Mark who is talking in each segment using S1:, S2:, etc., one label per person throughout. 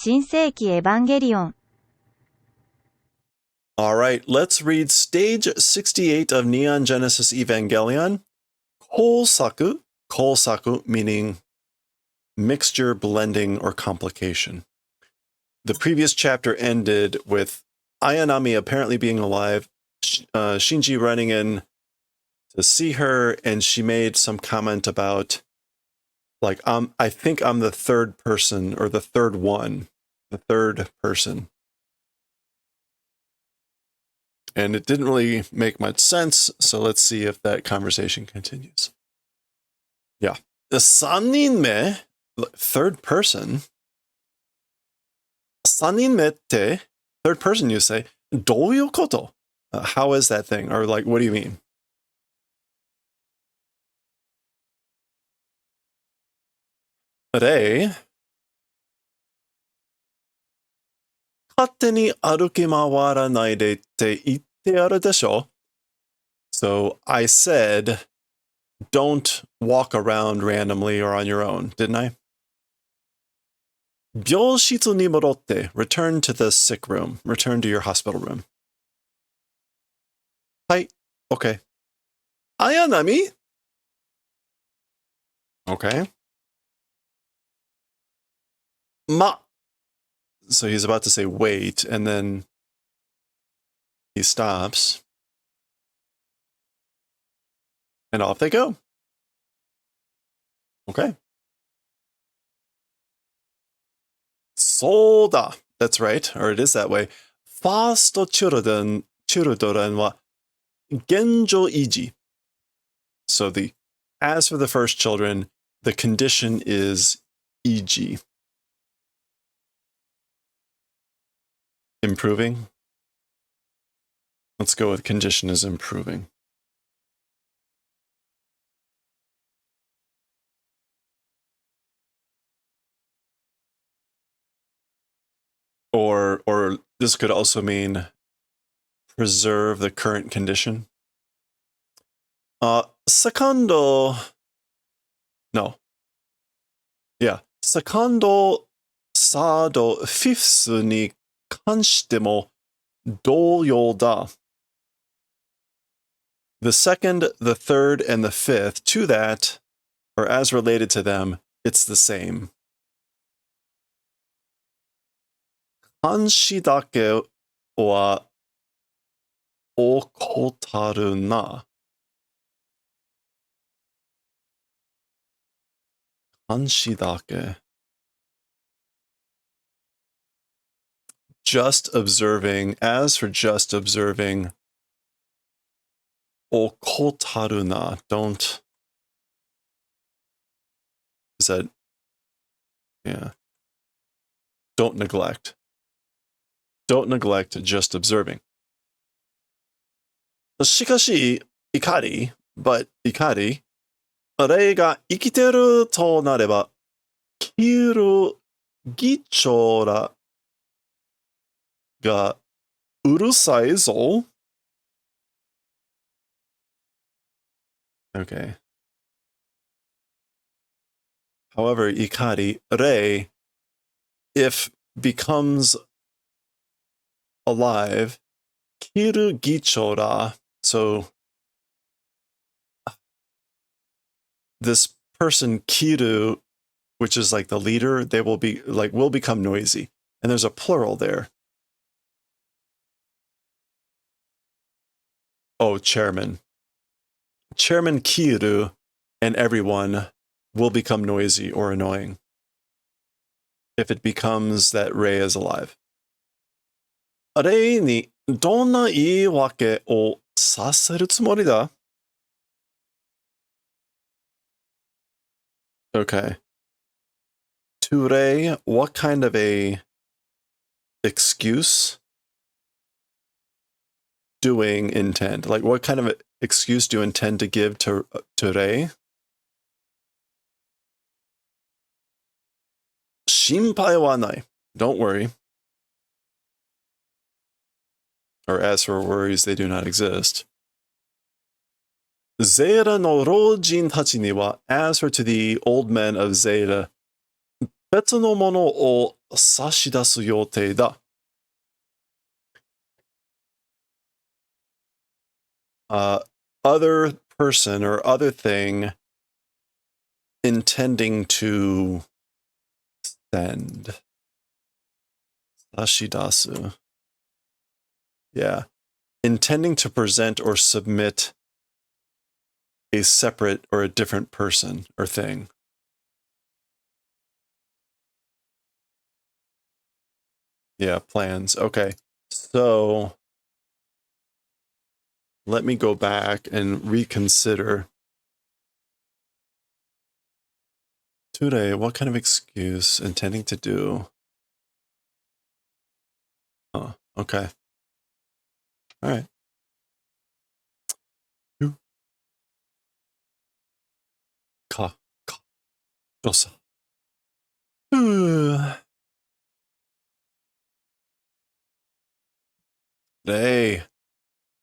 S1: 新世紀エヴァンゲリオン
S2: Alright, let's read stage 68 of Neon Genesis Evangelion. Kosaku. Kosaku meaning mixture, blending, or complication. The previous chapter ended with Ayanami apparently being alive, Shinji running in to see her, and she made some comment about, like, I think I'm the third person, or the third one, the third person. And it didn't really make much sense, so let's see if that conversation continues. Yeah. The 3人目, third person. 3人目って, third person you say, どういうこと? How is that thing? Or like, what do you mean? Rei, 勝手に歩き回らないでって言ってあるでしょ? So I said, don't walk around randomly or on your own, didn't I? 病室に戻って, return to the sick room, return to your hospital room. はい, okay. Ayanami? Okay. Ma. So he's about to say wait, and then he stops. And off they go. Okay. そうだ. That's right, or it is that way. First children は現状維持. So as for the first children, the condition is 維持. Improving? Let's go with condition is improving. Or this could also mean preserve the current condition. Secondo. No. Yeah. Secondo, sado, fifth に関しても同様だ. The second, the third, and the fifth, to that, or as related to them, it's the same. 監視だけは怠るな. 監視だけ. Just observing, as for just observing, 怠るな. Don't. Is that. Yeah. Don't neglect. Don't neglect just observing. しかし、怒り but 怒り、霊が生きてるとなれば、キル議長らがうるさいぞ. Okay. However, 怒り, Rei, if becomes alive, キル議長ら, so this person Kiru, which is like the leader, they will become noisy. And there's a plural there. Oh, chairman. Chairman Kiru and everyone will become noisy or annoying if it becomes that Rei is alive. Rei にどんな言い訳をさせるつもりだ? Okay. To Rei, what kind of a excuse doing intend? Like, what kind of excuse do you intend to give to Rei? 心配はない. Don't worry. Or as for worries, they do not exist. ゼーラの老人たちには, as for to the old men of Zeta, 別のものを差し出す予定だ。Other person or other thing intending to send. Sashidasu. Yeah. Intending to present or submit a separate or a different person or thing. Yeah, plans. Okay. So let me go back and reconsider. Today, what kind of excuse intending to do? Oh, okay. All right. Dosa. レイ、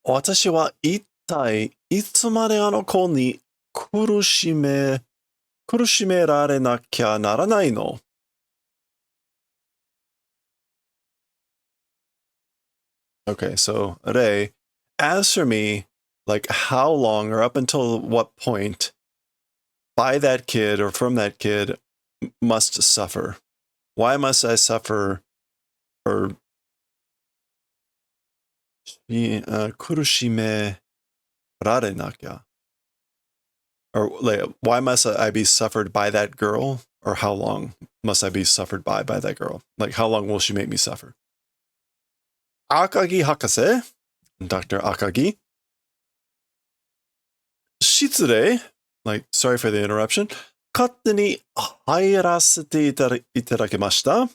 S2: 私は一体いつまであの子に苦しめられなきゃならないの? Okay, so Rei, as for me, like how long or up until what point by that kid or from that kid must suffer? Why must I suffer or 苦しめられなきゃ? Or like, why must I be suffered by that girl? Or how long must I be suffered by that girl? Like, how long will she make me suffer? Akagi Hakase, Dr. Akagi. 失礼, like, sorry for the interruption. 勝手に入らせていただきました.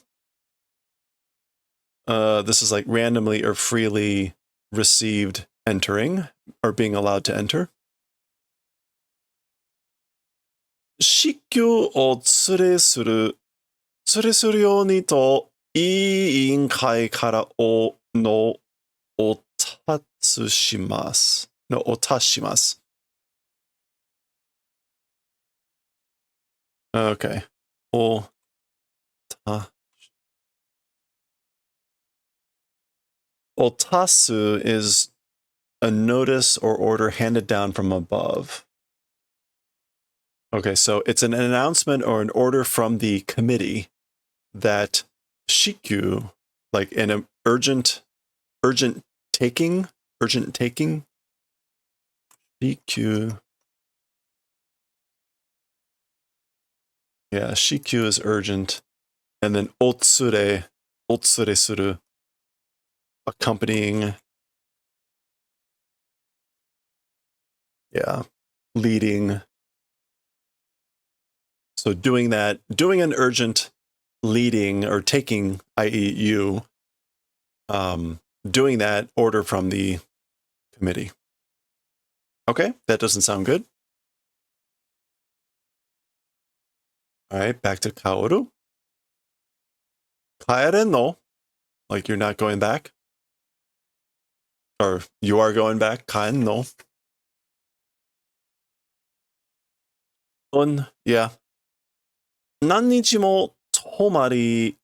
S2: This is like randomly or freely received entering or being allowed to enter. 司教を連れするようにと委員会からお達します。Okay. Otasu is a notice or order handed down from above. Okay, so it's an announcement or an order from the committee that shikyu, like an urgent taking, shikyu. Yeah, shikyu is urgent. And then otsure suru, accompanying. Yeah, leading. So doing an urgent leading or taking, i.e. you, doing that order from the committee. Okay, that doesn't sound good. All right, back to Kaoru. Kaeren no, like you're not going back. Or you are going back, Kaen no. Yeah. 何日も泊まり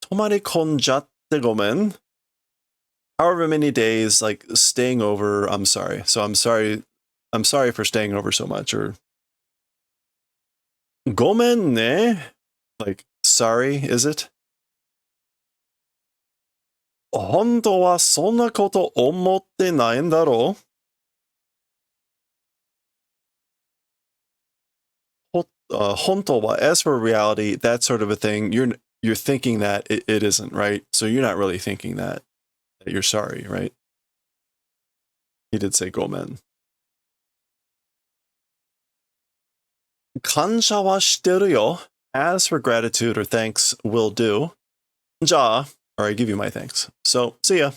S2: 込んじゃってごめん. However many days, like staying over, I'm sorry. So I'm sorry for staying over so much. Or ごめんね. Like, sorry, is it? 本当はそんなこと思ってないんだろう? 本当は, as for reality, that sort of a thing, you're thinking that it isn't, right? So you're not really thinking that you're sorry, right? He did say ごめん. 感謝はしてるよ. As for gratitude or thanks will do. じゃあ, or I give you my thanks. So, see ya.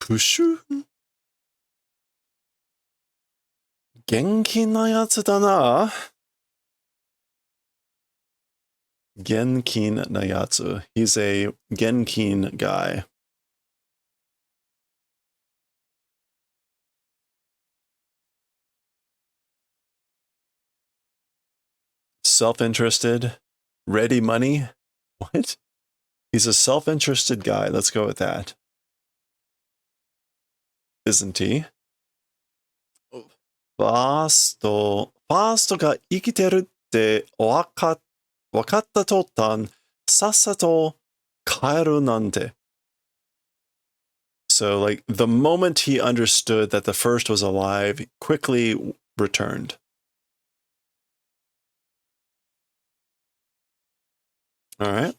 S2: Pushu? 元気なやつだな. 元気なやつ. He's a genkin guy. Self-interested. Ready money. What? He's a self-interested guy. Let's go with that. Isn't he? ファーストが生きてるってわかった途端、さっさと帰るなんて。So, like, the moment he understood that the first was alive, he quickly returned. All right.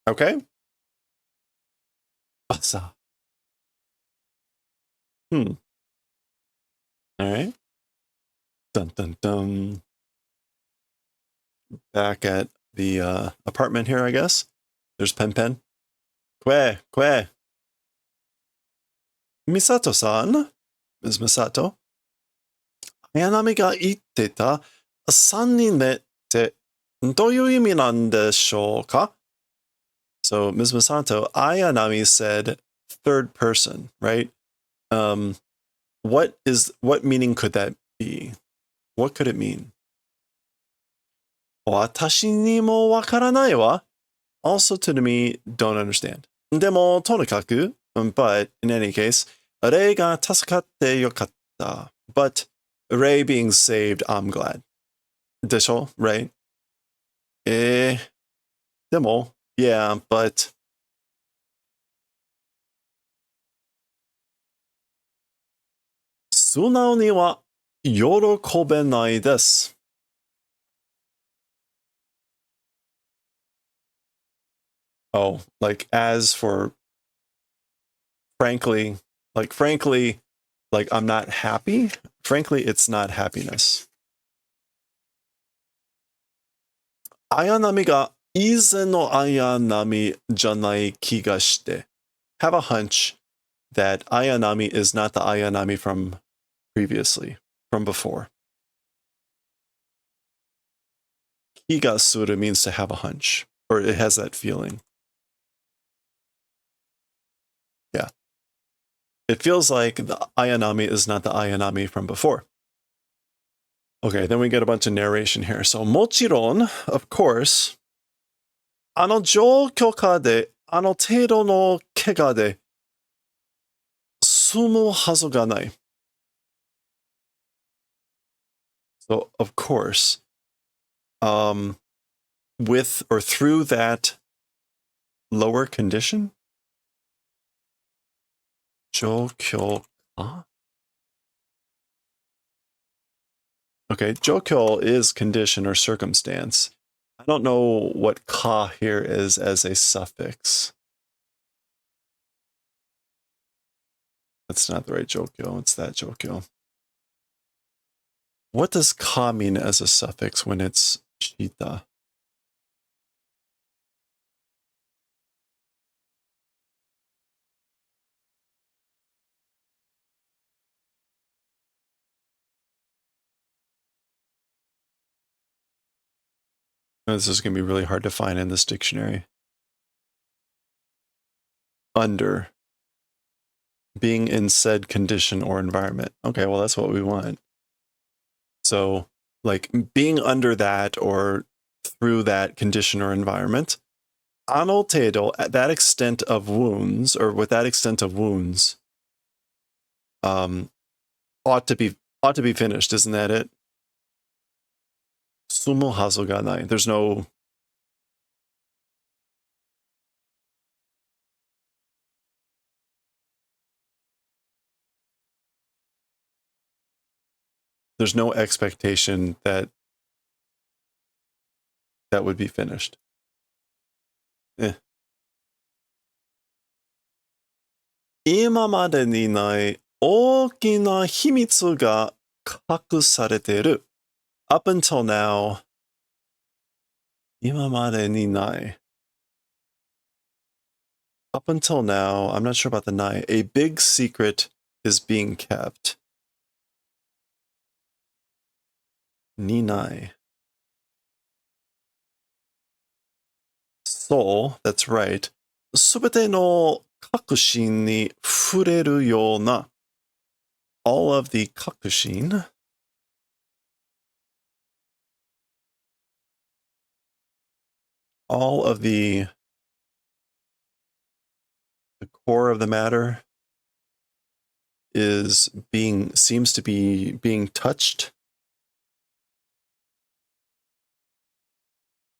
S2: Okay. All right. Dun dun dun. Back at the apartment here, I guess. There's Pen. Kwe. Misato-san? Ms. Misato? 綾波が言ってた3人目ってどういう意味なんでしょうか? So, Ms. Misato, Ayanami said third person, right? What meaning could that be? What could it mean? 私にもわからないわ. Also to me, don't understand. でも、とにかく, but in any case, レイが助かってよかった. But Ray being saved, I'm glad. でしょ? Right? でも, yeah, but 素直には喜べないです. Oh, like as for frankly, like I'm not happy. Frankly, it's not happiness. 綾波が以前の綾波じゃない気がして. Have a hunch that Ayanami is not the Ayanami from previously, from before. 気がする means to have a hunch, or it has that feeling. Yeah. It feels like the Ayanami is not the Ayanami from before. Okay, then we get a bunch of narration here. So, もちろん, of course, あの状況下で、あの程度の怪我で、済むはずがない. So, of course, with or through that lower condition? 状況下? Okay, 状況 is condition or circumstance. I don't know what ka here is as a suffix. That's not the right 状況. It's that 状況. What does ka mean as a suffix when it's shita? This is going to be really hard to find in this dictionary. Under. Being in said condition or environment. Okay, well, that's what we want. So, like, being under that or through that condition or environment. あの程度, at that extent of wounds, or with that extent of wounds, ought to be finished, isn't that it? 済むはずがない. There's no expectation that would be finished. 今までにない大きな秘密が隠されている. Up until now, 今までにない. Up until now, I'm not sure about the nai. A big secret is being kept. Ninai. Soul, that's right. すべての確信に触れるような. all of the kakushin, all of the core of the matter seems to be being touched.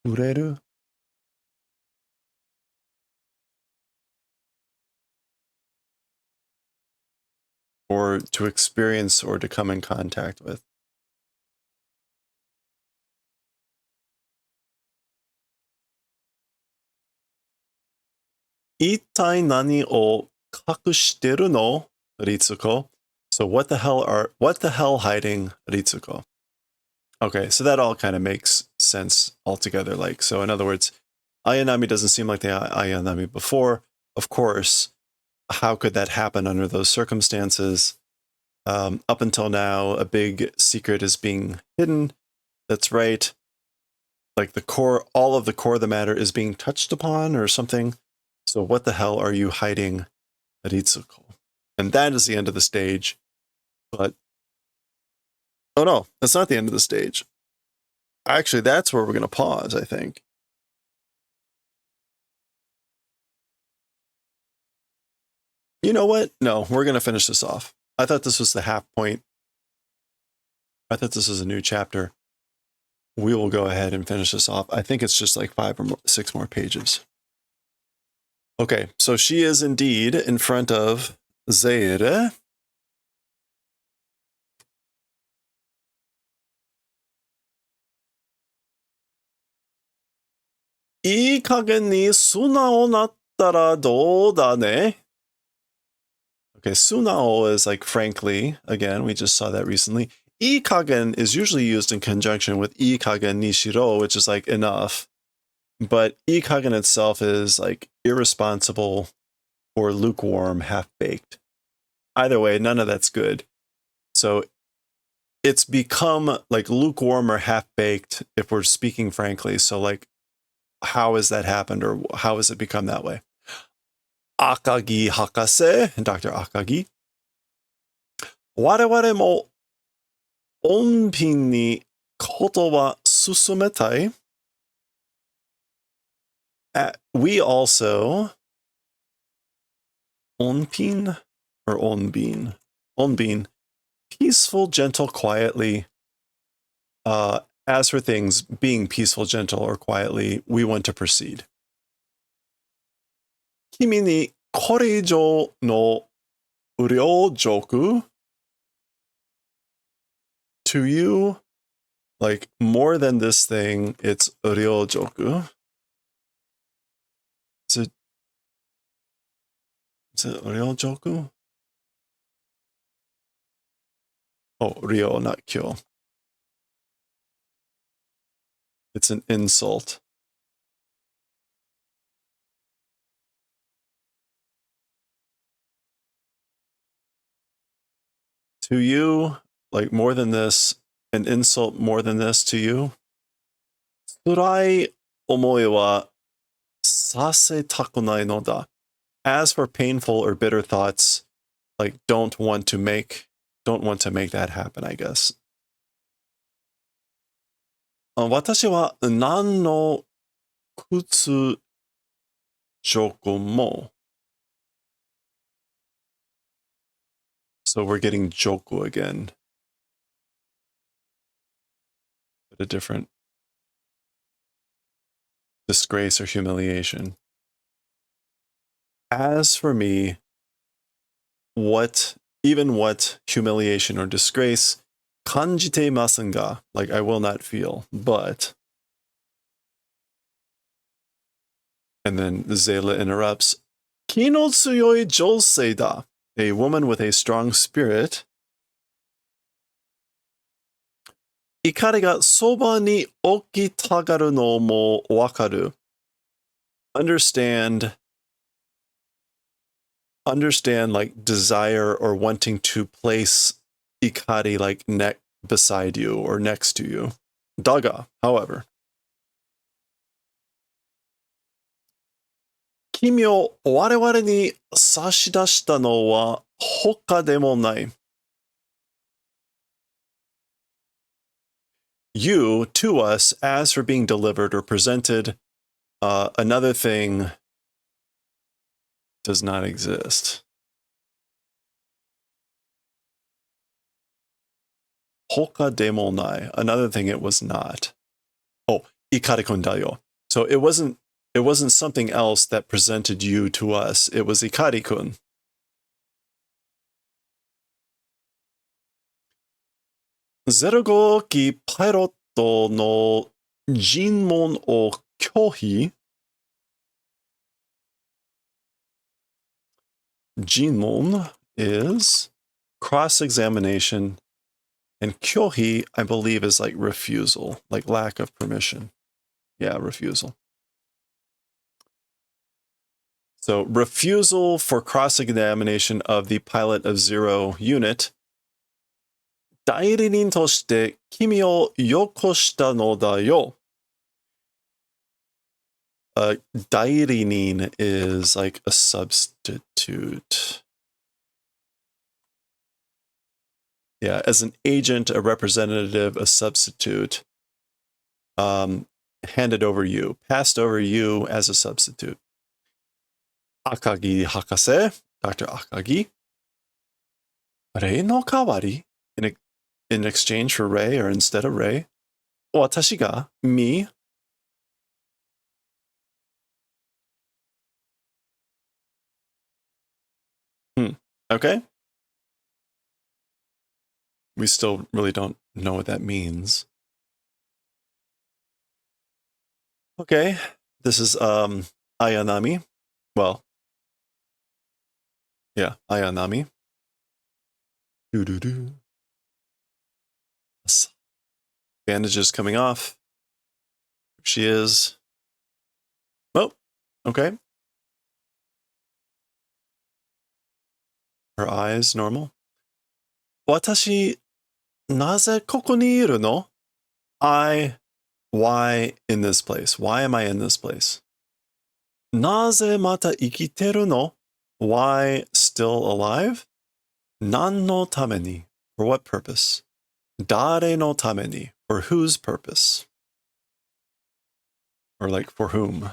S2: Ureru? Or to experience or to come in contact with. Itai nani o kakushiteru no, Ritsuko? So what the hell hiding, Ritsuko? Okay, so that all kind of makes sense altogether. Like, so in other words, Ayanami doesn't seem like the Ayanami before. Of course, how could that happen under those circumstances? Up until now, a big secret is being hidden. That's right. Like all of the core of the matter is being touched upon or something. So what the hell are you hiding, Ritsuko? And that is the end of the stage. But, oh no, that's not the end of the stage. Actually, that's where we're going to pause, I think. You know what? No, we're going to finish this off. I thought this was the half point. I thought this was a new chapter. We will go ahead and finish this off. I think it's just like 5 or 6 more pages. Okay, so she is indeed in front of Zeire. Ii kagen ni sunao nattara dou da ne? Okay, sunao is like frankly. Again, we just saw that recently. Ii kagen is usually used in conjunction with ii kagen ni shiro, which is like enough. But ii kagen itself is like irresponsible or lukewarm, half-baked. Either way, none of that's good. So it's become like lukewarm or half-baked if we're speaking frankly. So like, how has that happened, or how has it become that way? Akagi Hakase, Dr. Akagi. 我々も穏便にことは進めたい. We also, onpin or onbin? Onbin, peaceful, gentle, quietly. As for things being peaceful, gentle, or quietly, we want to proceed. 君にこれ以上の領属? To you, like more than this thing, it's ryojoku. Is it ryojoku? Oh, ryo, not kyo. It's an insult. To you, like more than this, an insult more than this to you? 辛い思いはさせたくないのだ. As for painful or bitter thoughts, like don't want to make that happen, I guess. 私は何の屈辱も. So we're getting joku again. But a different disgrace or humiliation. As for me, what humiliation or disgrace, kanjite masen ga, like I will not feel, but. And then Zayla interrupts. Ki no tsuyoi jousei da, a woman with a strong spirit. Ikari ga soba ni okitagaru no mo wakaru. Understand like desire or wanting to place ikari like beside you or next to you. Daga, however. 君を我々に差し出したのは他でもない. you to us as for being delivered or presented. Another thing does not exist. Hoka demo nai. Another thing it was not. Oh, ikarikun da yo. So it wasn't something else that presented you to us. It was Ikari-kun. 05期パイロットの尋問を拒否。尋問 is cross-examination, and 拒否, I believe, is like refusal, like lack of permission. Yeah, refusal. So refusal for cross-examination of the pilot of 0 unit. 代理人として君をよこしたのだよ。代理人 is like a substitute. Yeah, as an agent, a representative, a substitute, handed over you, passed over you as a substitute. Akagi Hakase, Dr. Akagi. Rei no kawari, in exchange for Rei or instead of Rei. Watashi ga, me. Okay. We still really don't know what that means. Okay, this is Ayanami. Well, yeah, Ayanami. Doo-doo-doo. Bandages coming off. There she is. Oh, okay. Her eyes normal. Watashi, naze koko ni iru no? Why in this place? Why am I in this place? Naze mata ikiteru no? Why still alive? Nan no tame ni? For what purpose? Dare no tame ni? For whose purpose? Or like, for whom?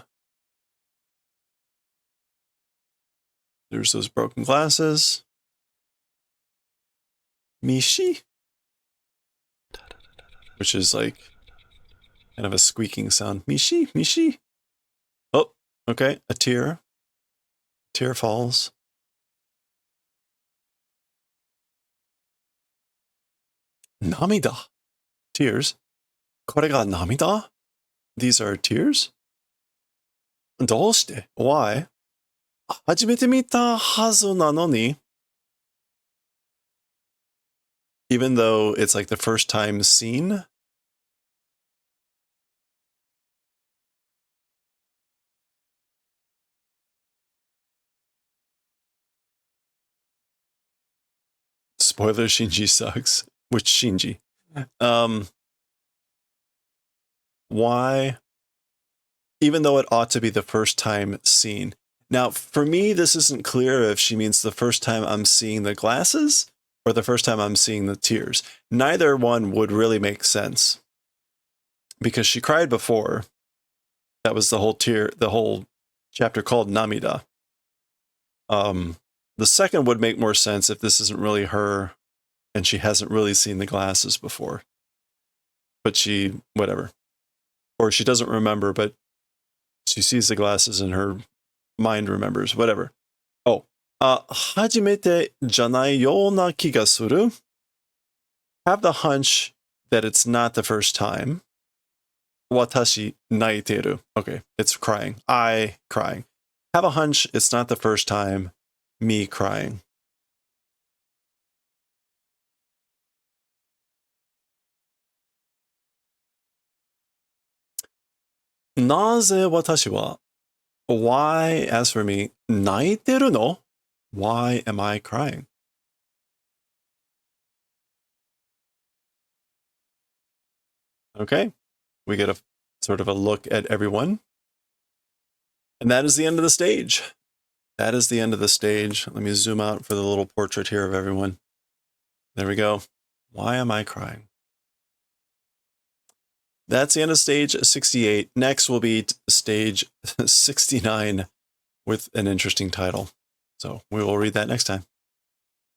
S2: There's those broken glasses. Mishi? Which is like kind of a squeaking sound. Mishi, Mishi. Oh, okay, a tear. Tear falls. Namida. Tears. これが涙? These are tears? どうして? Why? 初めて見たはずなのに? Even though it's like the first time seen? Spoiler, Shinji sucks. Which Shinji? Why? Even though it ought to be the first time seen. Now, for me, this isn't clear if she means the first time I'm seeing the glasses or the first time I'm seeing the tears. Neither one would really make sense. Because she cried before. That was the whole chapter called Namida. The second would make more sense if this isn't really her and she hasn't really seen the glasses before. But whatever. Or she doesn't remember, but she sees the glasses and her mind remembers, whatever. Oh, 初めてじゃないような気がする. Have the hunch that it's not the first time. 私泣いてる. Okay, it's crying. I crying. Have a hunch it's not the first time. Me crying. Naze watashi wa? Why, as for me, 泣いてるの? Why am I crying? Okay, we get a sort of a look at everyone. And that is the end of the stage. That is the end of the stage. Let me zoom out for the little portrait here of everyone. There we go. Why am I crying? That's the end of stage 68. Next will be stage 69 with an interesting title. So we will read that next time.